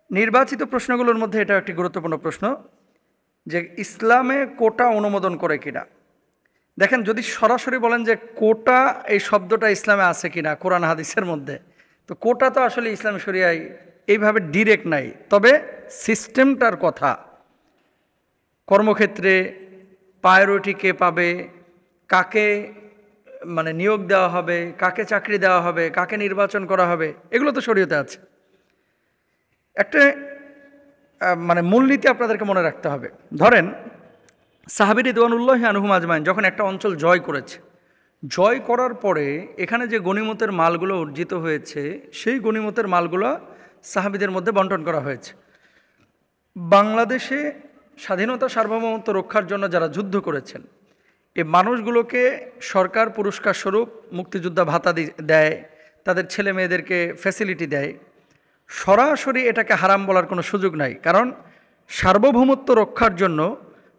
নির্বাচিত প্রশ্নগুলোর মধ্যে এটা একটি গুরুত্বপূর্ণ প্রশ্ন যে ইসলামে কোটা অনুমোদন করে কিনা। দেখেন, যদি সরাসরি বলেন যে কোটা এই শব্দটা ইসলামে আছে কিনা কোরআন হাদিসের মধ্যে, তো কোটা তো আসলে ইসলাম শরিয়ায় এইভাবে ডিরেক্ট নাই। তবে সিস্টেমটার কথা, কর্মক্ষেত্রে প্রায়োরিটি কে পাবে, কাকে নিয়োগ দেওয়া হবে, কাকে চাকরি দেওয়া হবে, কাকে নির্বাচন করা হবে, এগুলো তো শরীয়তে আছে। একটা মূলনীতি আপনাদেরকে মনে রাখতে হবে। ধরেন সাহাবী রিদওয়ানুল্লাহি আনহুম আজমাইন যখন একটা অঞ্চল জয় করেছে, জয় করার পরে এখানে যে গনিমতের মালগুলো অর্জিত হয়েছে সেই গনিমতের মালগুলো সাহাবীদের মধ্যে বন্টন করা হয়েছে। বাংলাদেশে স্বাধীনতা সার্বভৌমত্ব রক্ষার জন্য যারা যুদ্ধ করেছেন এই মানুষগুলোকে সরকার পুরস্কার স্বরূপ মুক্তিযোদ্ধা ভাতা দেয়, তাদের ছেলে মেয়েদেরকে ফ্যাসিলিটি দেয়। সরাসরি এটাকে হারাম বলার কোনো সুযোগ নাই, কারণ সার্বভৌমত্ব রক্ষার জন্য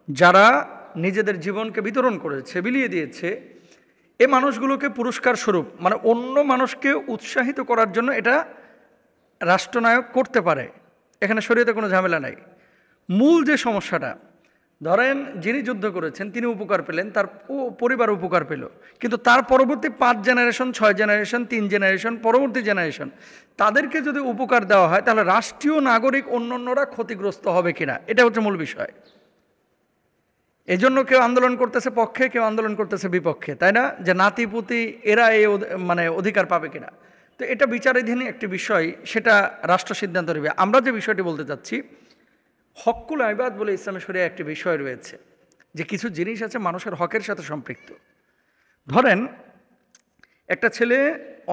যারা নিজেদের জীবনকে বিতরণ করেছে, বিলিয়ে দিয়েছে, এ মানুষগুলোকে পুরস্কার স্বরূপ অন্য মানুষকে উৎসাহিত করার জন্য এটা রাষ্ট্রনায়ক করতে পারে। এখানে শরীয়তে কোনো ঝামেলা নাই। মূল যে সমস্যাটা, ধরেন যিনি যুদ্ধ করেছেন তিনি উপকার পেলেন, তার পরিবার উপকার পেল, কিন্তু তার পরবর্তী 5 জেনারেশন, 6 জেনারেশন, 3 জেনারেশন, পরবর্তী জেনারেশন তাদেরকে যদি উপকার দেওয়া হয় তাহলে রাষ্ট্রীয় নাগরিক অন্যান্যরা ক্ষতিগ্রস্ত হবে কিনা, এটা হচ্ছে মূল বিষয়। এজন্য কেউ আন্দোলন করতেছে পক্ষে, কেউ আন্দোলন করতেছে বিপক্ষে, তাই না? যে নাতিপুতি এরা এই অধিকার পাবে কিনা। তো এটা বিচারাধীন একটি বিষয়, সেটা রাষ্ট্র সিদ্ধান্ত নেবে। আমরা যে বিষয়টি বলতে চাচ্ছি, হকুল ইবাদ বলে ইসলামে শরিয়া একটি বিষয় রয়েছে যে কিছু জিনিস আছে মানুষের হকের সাথে সম্পৃক্ত। ধরেন একটা ছেলে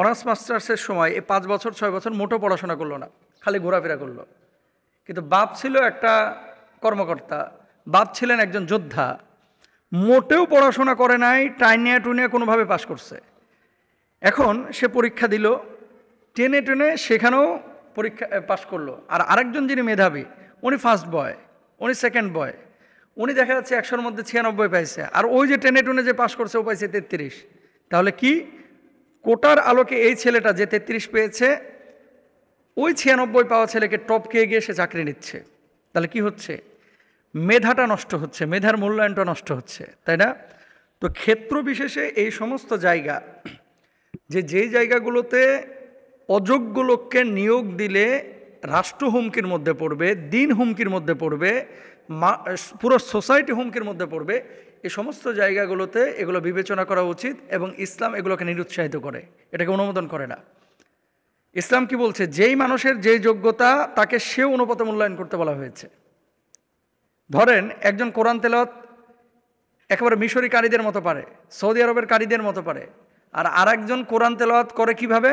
অনার্স মাস্টার্সের সময় 5 বছর 6 বছর মোটো পড়াশোনা করলো না, খালি ঘোরাফেরা করলো, কিন্তু বাপ ছিল একটা কর্মকর্তা, বাপ ছিলেন একজন যোদ্ধা, মোটেও পড়াশোনা করে নাই, টাইনিয়া টুনিয়া কোনোভাবে পাশ করছে। এখন সে পরীক্ষা দিল, টেনে টেনে সেখানেও পরীক্ষা পাশ করলো। আর আরেকজন যিনি মেধাবী, উনি ফার্স্ট বয়, উনি সেকেন্ড বয়, উনি দেখা যাচ্ছে 100-র মধ্যে 96 পাইছে, আর ওই যে টেনে টুনে যে পাশ করছে ও পাইছে 33। তাহলে কি কোটার আলোকে এই ছেলেটা যে 33 পেয়েছে ওই 96 পাওয়া ছেলেকে টপকে গিয়ে সে চাকরি নিচ্ছে। তাহলে কি হচ্ছে? মেধাটা নষ্ট হচ্ছে, মেধার মূল্যায়নটা নষ্ট হচ্ছে, তাই না? তো ক্ষেত্র বিশেষে এই সমস্ত জায়গা, যেই জায়গাগুলোতে অযোগ্য লোককে নিয়োগ দিলে রাষ্ট্র হুমকির মধ্যে পড়বে, দিন হুমকির মধ্যে পড়বে, পুরো সোসাইটি হুমকির মধ্যে পড়বে, এই সমস্ত জায়গাগুলোতে এগুলো বিবেচনা করা উচিত এবং ইসলাম এগুলোকে নিরুৎসাহিত করে, এটাকে অনুমোদন করে না। ইসলাম কি বলছে? যেই মানুষের যেই যোগ্যতা তাকে সে অনুপাতে মূল্যায়ন করতে বলা হয়েছে। ধরেন একজন কোরআন তেলাওয়াত একেবারে মিশরি কারীদের মতো পারে, সৌদি আরবের কারীদের মতো পারে, আর আরেকজন কোরআন তেলাওয়াত করে কিভাবে?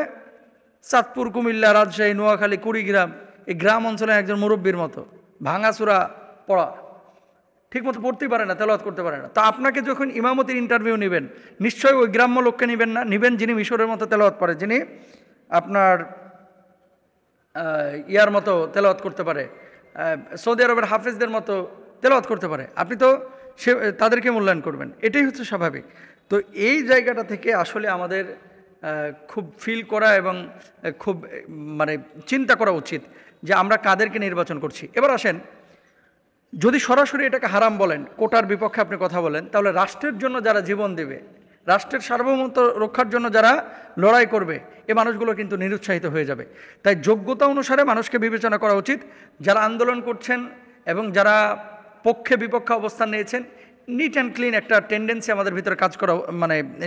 চাঁদপুর, কুমিল্লা, রাজশাহী, নোয়াখালী, কুড়িগ্রাম এই গ্রাম অঞ্চলে একজন মুরব্বীর মতো ভাঙাচুরা পড়া, ঠিকমতো পড়তেই পারে না, তেলাওয়াত করতে পারে না। তো আপনাকে যখন ইমামতির ইন্টারভিউ নেবেন, নিশ্চয়ই ওই গ্রাম্য লোককে নেবেন না, নেবেন যিনি মিশরের মতো তেলাওয়াত পারে, যিনি আপনার ইয়ার মতো তেলাওয়াত করতে পারে, সৌদি আরবের হাফেজদের মতো তেলাওয়াত করতে পারে। আপনি তো তাদেরকে মূল্যায়ন করবেন, এটাই হচ্ছে স্বাভাবিক। তো এই জায়গাটা থেকে আসলে আমাদের খুব ফিল করা এবং খুব চিন্তা করা উচিত যে আমরা কাদেরকে নির্বাচন করছি। এবার আসেন, যদি সরাসরি এটাকে হারাম বলেন, কোটার বিপক্ষে আপনি কথা বলেন, তাহলে রাষ্ট্রের জন্য যারা জীবন দেবে, রাষ্ট্রের সার্বভৌমত্ব রক্ষার জন্য যারা লড়াই করবে, এ মানুষগুলো কিন্তু নিরুৎসাহিত হয়ে যাবে। তাই যোগ্যতা অনুসারে মানুষকে বিবেচনা করা উচিত। যারা আন্দোলন করছেন এবং যারা পক্ষে বিপক্ষে অবস্থান নিয়েছেন, নিট অ্যান্ড ক্লিন একটা টেন্ডেন্সি আমাদের ভিতরে কাজ করা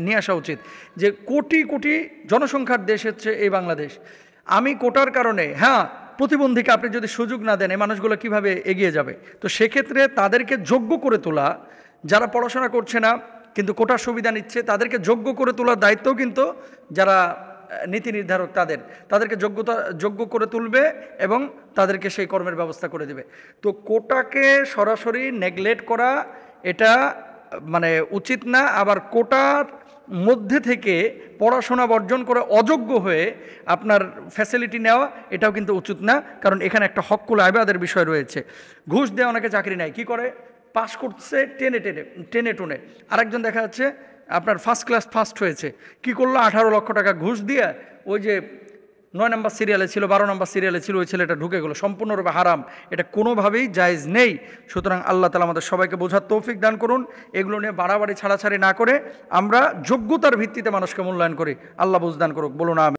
নিয়ে আসা উচিত যে কোটি কোটি জনসংখ্যার দেশ হচ্ছে এই বাংলাদেশ। আমি কোটার কারণে, হ্যাঁ, প্রতিবন্ধীকে আপনি যদি সুযোগ না দেন এই মানুষগুলো কিভাবে এগিয়ে যাবে? তো সেক্ষেত্রে তাদেরকে যোগ্য করে তোলা, যারা পড়াশোনা করছে না কিন্তু কোটার সুবিধা নিচ্ছে, তাদেরকে যোগ্য করে তোলার দায়িত্বও কিন্তু যারা নীতি নির্ধারক তাদেরকে যোগ্য করে তুলবে এবং তাদেরকে সেই কর্মের ব্যবস্থা করে দেবে। তো কোটাকে সরাসরি নেগলেক্ট করা এটা উচিত না। আবার কোটার মধ্যে থেকে পড়াশোনা বর্জন করে অযোগ্য হয়ে আপনার ফ্যাসিলিটি নেওয়া এটাও কিন্তু উচিত না, কারণ এখানে একটা হকুল ইবাদের বিষয় রয়েছে। ঘুষ দিয়ে অনেকে চাকরি নেয়, কি করে? পাস করছে টেনে টুনে। আরেকজন দেখা যাচ্ছে আপনার ফার্স্ট ক্লাস ফার্স্ট হয়েছে, কি করলো? 18 লক্ষ টাকা ঘুষ দিয়ে ওই যে 9 নম্বর সিরিয়ালে ছিল, 12 নম্বর সিরিয়ালে ছিল, ওই ছেলেটা ঢুকে গেল, সম্পূর্ণরূপে হারাম, এটা কোনোভাবেই জায়েজ নেই। সুতরাং আল্লাহ তাআলা আমাদের সবাইকে বোঝার তৌফিক দান করুন। এগুলো নিয়ে বাড়াবাড়ি ছাড়াছাড়ি না করে আমরা যোগ্যতার ভিত্তিতে মানুষকে মূল্যায়ন করি। আল্লাহ বুঝদান করুক, বলুন আমিন।